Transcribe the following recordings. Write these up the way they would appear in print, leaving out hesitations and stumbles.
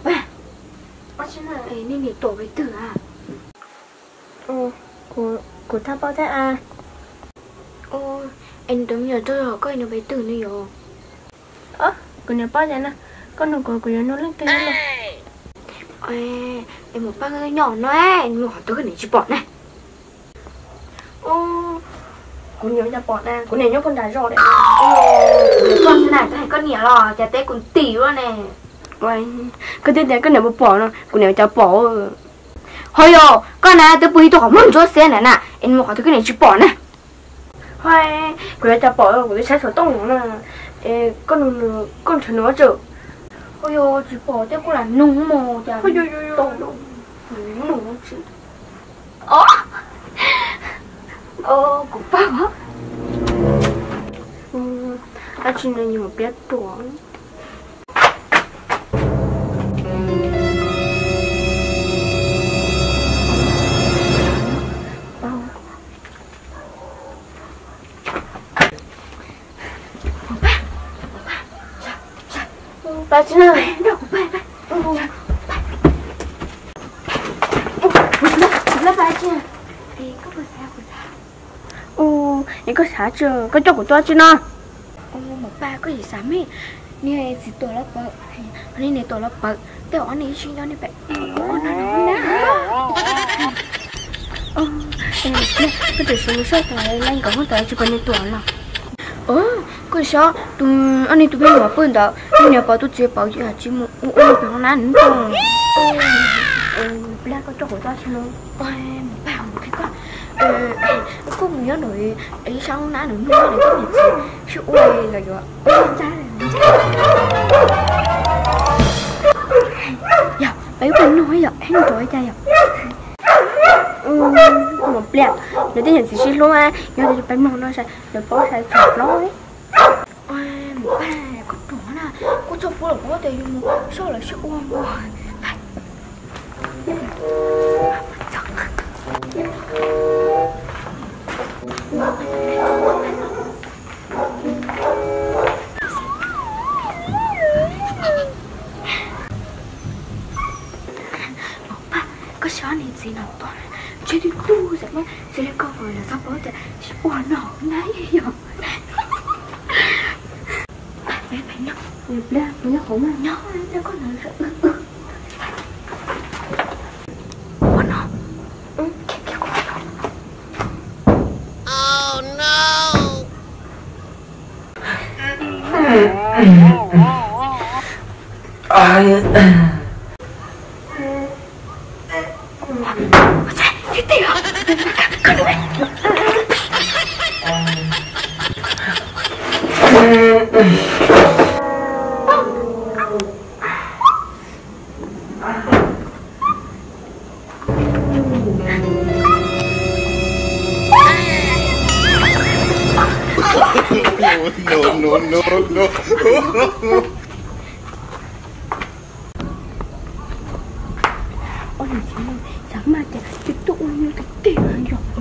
Ba, xin là nên để tổ với tử à? Của tháp bao thế à? Anh tưởng nhờ tôi rồi có anh với tử nữa rồi. Của nhà bao vậy nè, con nó của nhà nó lên tên luôn. Em một ba cái nhỏ nó ấy, anh hỏi tôi cái này chỉ bọn này. Của nhà nhà bọn à, của nhà nhóc con đá rò đấy. Con này cái con nhỉ lò, chả té con tỉ luôn nè. Cái tên con nhà một bỏ nó, của nhà cháu bỏ. Thôi yo, con này tôi bùi tôi không muốn cho xe này nè, anh một hỏi tôi cái này chỉ bỏ này. Của nhà cháu bỏ rồi, của nhà cháu tông nó nè. Con thằng nó chứ. Ôi yo, chỉ bỏ thế cũng là nung mồ chả. Tông nung chứ. Cũng bao á. Nó chỉ là như một bé tuổi. Ba chứ ơi, đâu ba. Ba chứ. Thì có vừa xa. Những có xả chưa, có cho của tôi chứ nó. Một ba có gì sắm ấy. Nè chỉ tổ lớp bậc. Nên tổ lớp bậc.แต่ว่านี่ชิ้นนี้แบบcái từ số số phải lên có không tới chỉ còn tuổi là cái sao tụi anh ấy tụi bên mà bận đó nhưng nếu bảo tụi chị bảo gì chỉ một phải không nản không Bla có cho của ta chứ nó bảo một cái có một nhớ nổi ấy sao nản nữa để cái gì chứ ôi là rồi dạ bảy bên nói vậy anh trời cha một lẹ để tới hiện chỉ luôn à nhớ thì phải mong nó sẽ được có sẽ chọc nó ấy một ba có chỗ nè có cho phụ là có tiền nhưng mà sao lại sự ôm rồi có sao này gì nào toàn chỉ đi tu rồi mà chỉ đi coi rồi là sắp bớt rồi ủa nọ nấy vậy phải nhớ Bla nhớ khổ mà nhớ cho con nói rồi ủa nọ Oh no cái gì hả? Con này. No. Ôi này chị ơi, sáng mà chị tụ như cái tiền rồi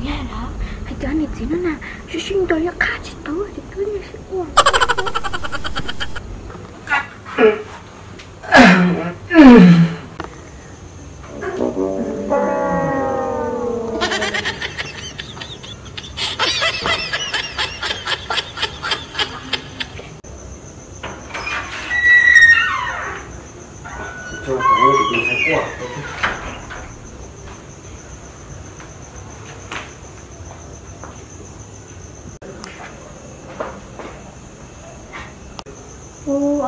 nghe đó. Hay cho này chị nó nào, chị xin tôi khá chị tới như sẽ ổn.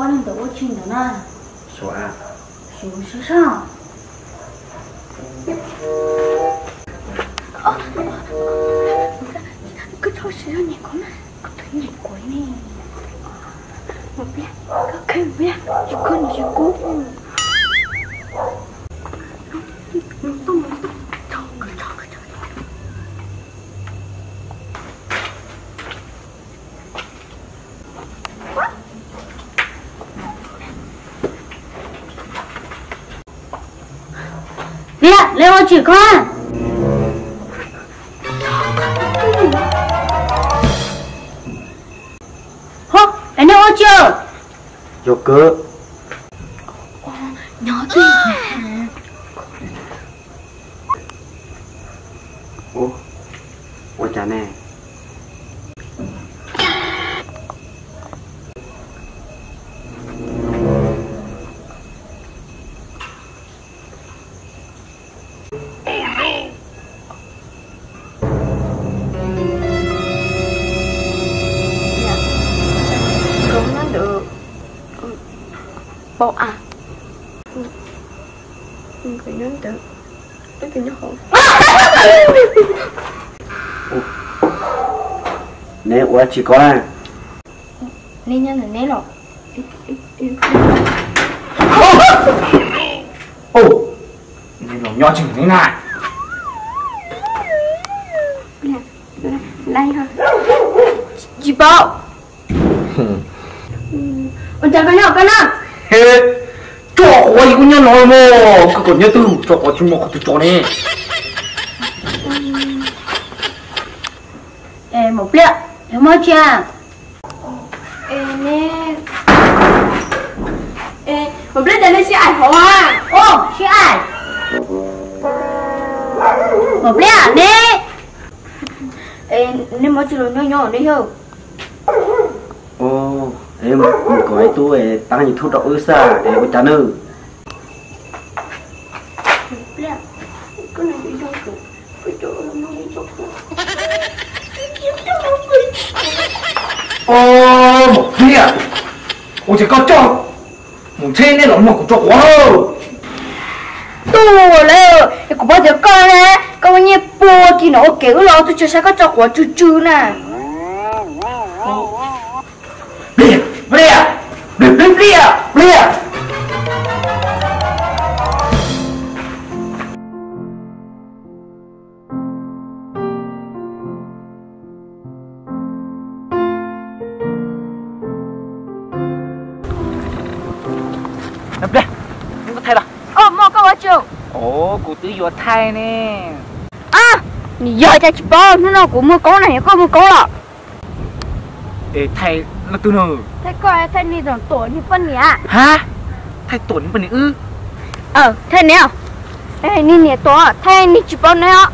anh tự có chuyện đó nè. Số A. Số sao? Cái thôi sẽ nhẹ quá mà, có thấy nhẹ quá nè. Một biết, có khi biết, chỉ cần chỉ cố. Bia, lấy ô chỉ con. Hô, lấy ô chưa? Vô cơ. Nhỏ đi nè. Ôi chà nè. Không nói được. Bộ à? Không phải nhớ được. Tôi phải nhớ hộ. Nè, ôi chỉ có à. Nên nhớ là né rồi. Ồ, nên nó nhỏ chừng thế này. Đây hả? Chị Bảo. Ôi trời, con nhỏ con nào? Ê, cho quay cũng nhớ nói mà. Cứ còn nhớ từ cho có chung một cái cho nè. Ê, một lẹ, lấy ô chưa? Ê, nè. Ê, một lát nữa sẽ ảnh hổ à? Ô, chị ai? Một lẹ, nè. Ê, nên mỗi chuyện nhỏ nhỏ đấy không? Ồ, em có ai tôi tăng như thuốc độc ư sa, ôi chà nữ. Lẹ, cái này bị đâu rồi? Cái chỗ nó bị chọc rồi. Ồ, một kia. Ôi trời có cho. Một thế nên là một cho quá đâu. Tù lơ, có bao giờ con á, con bao nhiêu bùa thì nó kiểu lo tôi chưa sẽ có cho quả chú nè. Bia, bia, bia, bia, bia. Nè, bia, không có thay đâu. Mà con vào trường. Ồ, cô tự vô thay nè. À, giờ cho chị Bảo, nó cũng mua có này, có mua có là. Ê, thay là từ nào? Thế coi thế này rồi tuổi như phân nhỉ? Hả? Thay tuần bên này ư? Thế nào? Ê, ni nè tuổi, thế ni chị Bảo này á.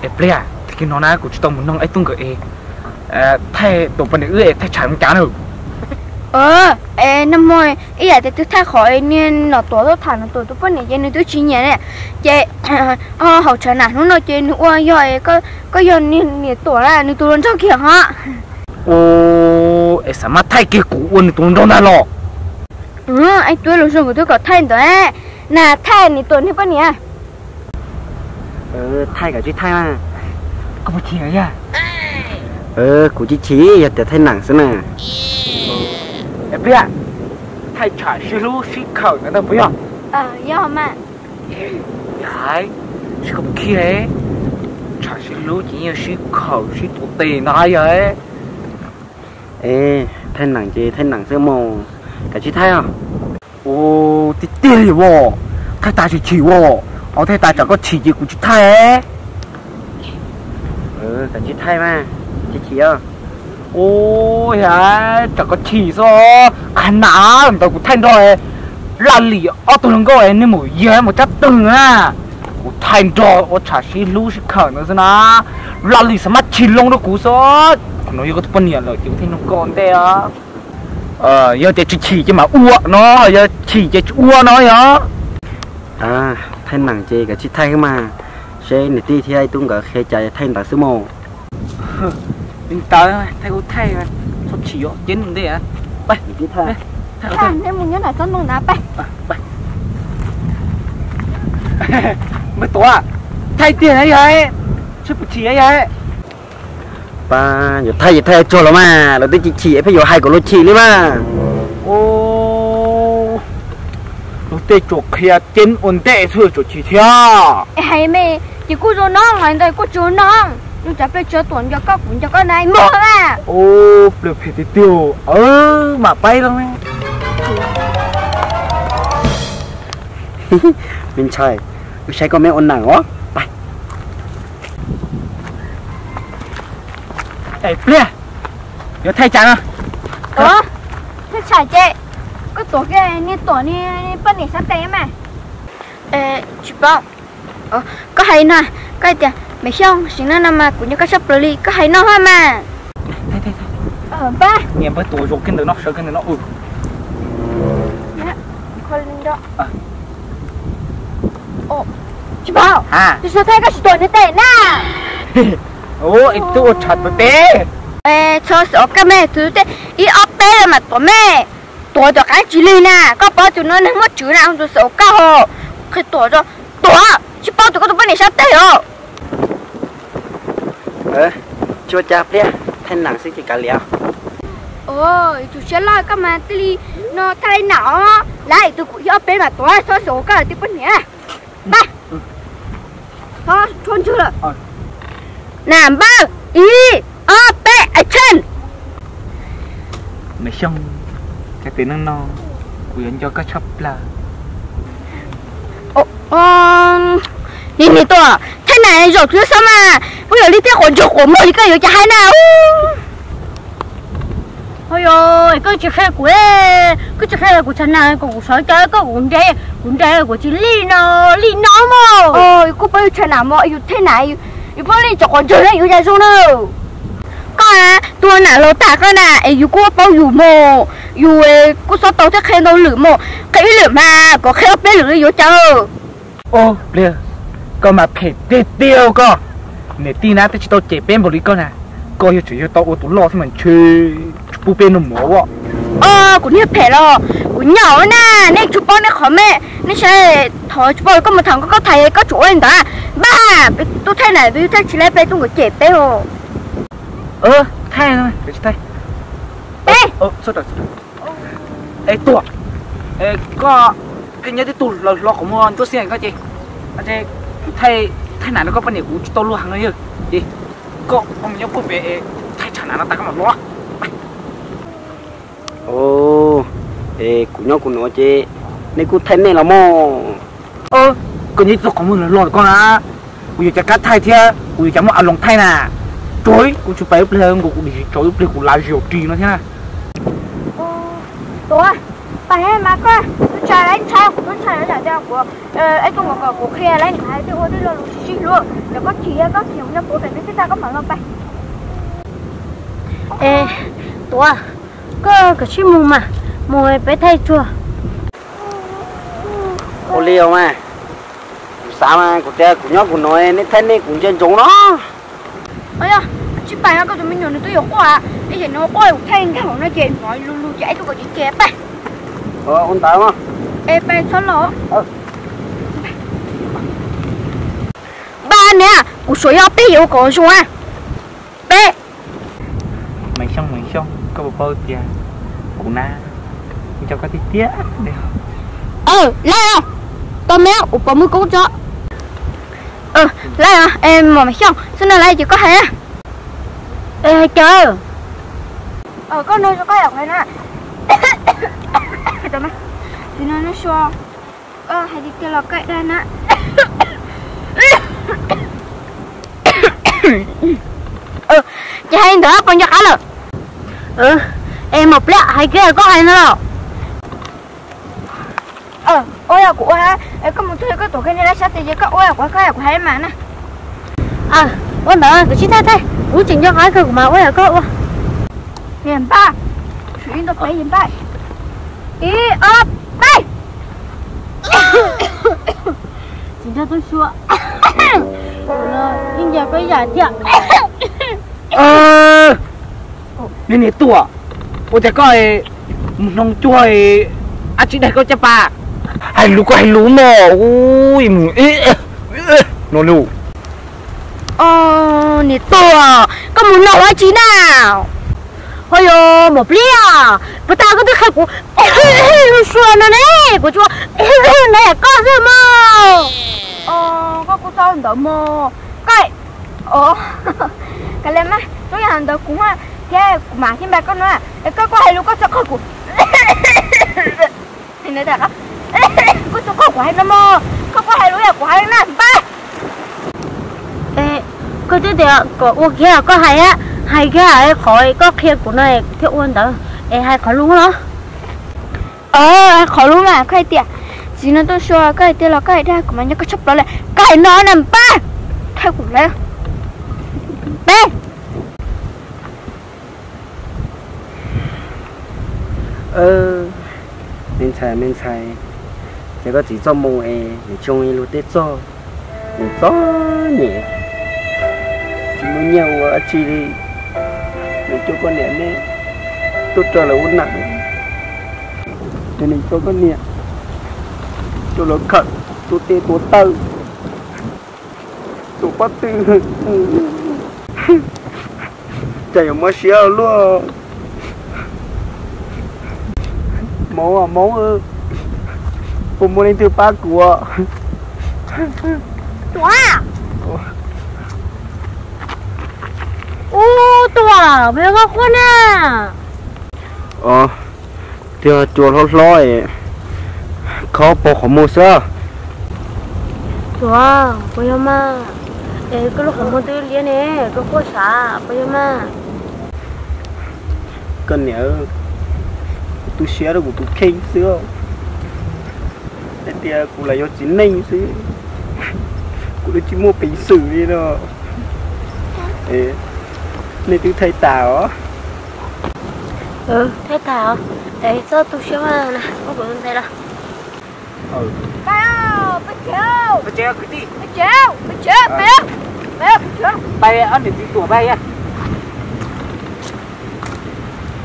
Ê, bia, thì cái nó na của chúng ta muốn nông ấy tung cái thay tuần bên này ư, thay trái không cá đâu. Năm môi, ý là tôi thay khỏi nên nó tuổi tôi thằng nó tuổi tôi phân này nên tôi chỉ nhớ này, chị hậu trở nào nó nói chuyện nữa rồi có giờ nè tuổi là nên tôi luôn cho kia hả? Ồ, ê, sao mà thay cái cũ quần tuần đâu na lo? Anh tôi lúc rồi của tôi có thay rồi á, nè thay nè tuổi như phân nhỉ? Thay cả chứ thay mà. Có một chuyện à? Cụ chỉ để thay nặng xem nè. Ê, bia, thay trái xí lú xí khẩu nữa đâu bia. Do mà. Đấy, xí không kia ấy. Trái xí lú chỉ như xí khẩu xí tổ tì nói vậy. Ê, thay nặng chứ thay nặng xem mồ. Cả chứ thay à? Ồ, thì tiền gì bộ. Thay ta chỉ bộ. Thay ta chẳng có chỉ gì của chị thay ấy. Cả chứ thay mà. Chỉ à? Ôi hả, chẳng có chỉ sao khán ná làm tao cũng thanh rồi là lì ở tôi không có nên một giờ một chắc từng à cũng thanh rồi ở trả xí lú xí khởi nữa na là lì sao mắt chỉ lông nó cú số nó yêu có phân nhiệt rồi kiểu thanh nó còn thế à giờ chỉ cho mà ua nó giờ chỉ cho ua nó hả thay nặng chứ cả chứ thay mà xe này ti thì ai tung cả khe chạy thay nặng số mồ. mình tới thay cô thay mà sao chỉ ó chiến đây à bay đi thay Nên mình nhớ là con mong nạp bay. bay mới tối à thay tiền ấy vậy chứ phải chỉ ấy vậy ba giờ thay cho nó mà nó tới chỉ phải giờ hai của nó chỉ nữa mà ô nó tê chỗ kia chiến ổn tệ thôi chỗ chỉ theo Hay mẹ chỉ cô cho nó ngoài đây cô chú nó nhưng chả phải cho tuần cho các cũng cho cái này mua à ô được phải tiêu mà bay đâu mình chạy sẽ có mấy ôn nàng óไป Ê, Lia, nhớ thay chàng à? thế chả chê cái tổ kia ni tổ ni bên này sắp té mà chị bảo có hay nè cái tiền mấy xong xin nó nằm mà cũng như cái sắp rồi có hay nó hoa mà Thay. ba Nghe với tuổi rồi kinh được nó, sợ kinh được nó con lên đó chị bảo chị sao thấy cái tổ này tệ nè Ôi, tôi thật một té cho sợ cái mẹ thứ thế ý ấp bé là mà tổ mẹ tổ cho cái chỉ li nè có bao tụi nó mất chữ nào rồi sợ cả hồ cái tổ cho tổ chỉ bao tụi con tụi bên này sao tệ rồi chưa chạp đi thanh nàng sẽ chỉ cả liao ôi chú sẽ lo cái mà tí nó thay não lại tụi cũng ấp bé mà tổ cho sợ cái tụi bên này ba thôi trốn chưa rồi làm ba ý ấp bé ở trên Mấy xong cái tiếng nó quyền cho các shop là nhìn tôi thế này rồi thứ sao mà bây giờ đi theo hồn chuột của mình cái gì cho hai nào ôi ơi cái chiếc xe của chân này cũng sợ chơi cái cuốn đây của chị Ly nó mà ôi cô bây giờ nào mà yêu thế này yêu bao nhiêu cho con chơi đấy yêu ra xuống đâu coi tôi nãy lo tạc cái nè yêu cô bao yêu mồ yêu cô sao tao chắc khen đâu lử mồ cái lử mà có khen bé lử yêu chờ ô Lia, con mà phải tiêu con nè tin á tôi chỉ tao chạy bên một lý con à coi như chỉ cho tao ô tủ lo thì mình chơi bu bên nó mỏ cũng như phải lo cũng nhỏ nè nên chụp bao nên khó mẹ nên sẽ thôi chụp bao có một thằng có thầy có chủ anh ta ba tôi thay này tôi thay chỉ lấy bé tôi có chạy bé hồ thay thôi để thay bé sao rồi ê tua có cái nhớ cái tủ lo của mua tôi xem có gì anh chị thay này nó có vấn đề của tôi luôn hàng này gì có ông nhớ cô về thay chẳng nó ta có mà lo của nó chứ nên cô thấy này là mò còn như tôi có một lần lo con à bây giờ cắt thay thế bây giờ muốn lòng thay nè chối cô chụp bài lên cô đi chối lên cô lại rượu trì nó thế nào tôi bài mà coi tôi trả lại sao tôi trả lại cho của ấy con ngọc của kia lấy hai tôi đi lo xí luôn rồi có chị có kiểu nó của phải biết ta có mở không bay tôi có cái chim mù mà mùi bé thay chua ô liều mà sao mà của te của nhóc của nó nên thấy nên cũng trên chỗ nó ơi à chị bài nó có tụi mình nhồi tôi hiểu quá bây giờ nó coi thay cái hỏng nó chèn nói lu chạy tôi có chị chép bay ôn tao mà bay số lỗ ba nè của số yêu bé yêu có số à bé mày xong có một bao tiền của na cho có tí tía lại à tao méo của mới cố cho lại à em mà mày xong xin lại chỉ có hè chờ có nơi cho có đọc này nè tao mày thì nó xo hay đi kêu là cái đây nè chị hay nữa con nhắc á rồi em một lẹ hay kia có hay nữa đâu ôi à của ha có một chơi có tổ cái này là sao thì có ôi à của cái của hay mà nè ôi mà cái chuyện thế ủa chỉnh cho cái của mà ôi à có hiền ba chuyện tôi phải hiền ba ý bay chỉnh cho tôi xua nhưng giờ cái giả thiệt nên này tua ôi trời coi nông chuối à chị đây có chả bà hay lú mò ui nó lú nè tua có muốn nấu ai chí nào ôi yo một lia bữa ta có thứ khác của xua nó nè của chúa này là con gì mà có cô sao đỡ mò cái cái lên má tôi hàng đỡ cũng cái mà khi mà con nói có hay lúc có sao của thì này đã có sao của hay nó mò không có hai đứa của hai nè ba ê có thế thì có ô kia có hai á hai cái ấy khỏi có kia của này thiếu uốn đó ê hai khỏi luôn đó khỏi luôn mà cái tiệt chỉ nó tôi xóa cái tiệt là cái đây của mình nhớ cái chốc đó là cái nó nằm ba theo của lên ba mình xài chỉ có chỉ cho mông e để trông e lúc tết cho mình cho nhỉ chỉ muốn nhiều chị đi mình cho con nè nè tốt cho là uốn nặng nên mình cho con nè cho nó khẩn tôi tê tôi tư tôi bắt tư chạy ở mất xíu luôn máu ưผมmuốn lên từ ba của wow tua bây giờ con à thì chuột hot loi khó bỏ không mua sao tua bây giờ mà cái lúc không mua tiền liền nè cái cô xã bây giờ mà cần nhớ tôi share được của tôi khen xưa thì cũng là do chính ninh xí cũng chỉ mua bình sử đi đó nên tôi thấy tao thấy tao để cho tôi xem nè có bữa đây đó Bác chéo cái gì? bác chéo mẹ bay ăn được tí tuổi bay á